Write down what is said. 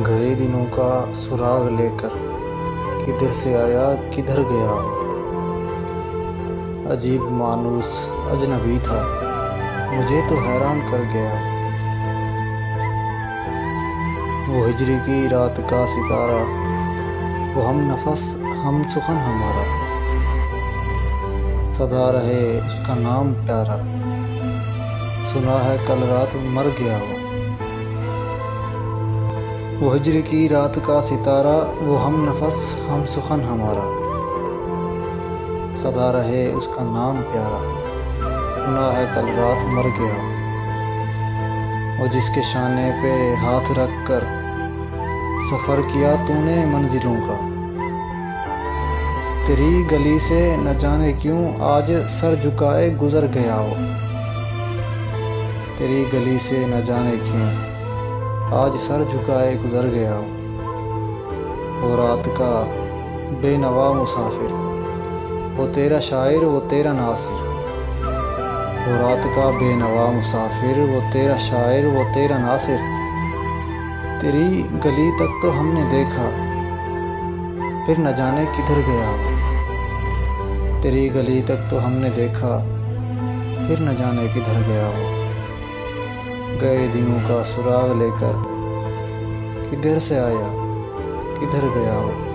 गए दिनों का सुराग लेकर किधर से आया किधर गया वो। अजीब मानूस अजनबी था, मुझे तो हैरान कर गया वो। हिजरी की रात का सितारा, वो हम नफस हम सुखन हमारा। सदा रहे उसका नाम प्यारा, सुना है कल रात मर गया वो। वो हिजरी की रात का सितारा, वो हम नफस हम सुखन हमारा। सदा रहे उसका नाम प्यारा, सुना है कल रात मर गया वो। जिसके शाने पे हाथ रख कर सफ़र किया तूने मंजिलों का। तेरी गली से न जाने क्यों आज सर झुकाए गुजर गया वो। तेरी गली से न जाने क्यों आज सर झुकाए गुजर गया वो। रात का बेनवा मुसाफिर, वो तेरा शायर वो तेरा नासिर। वो रात का बेनवा मुसाफिर, वो तेरा शायर वो तेरा नासिर। तेरी गली तक तो हमने देखा, फिर न जाने किधर गया वो। तेरी गली तक तो हमने देखा, फिर न जाने किधर गया वो। गए दिनों का सुराग लेकर किधर से आया किधर गया वो।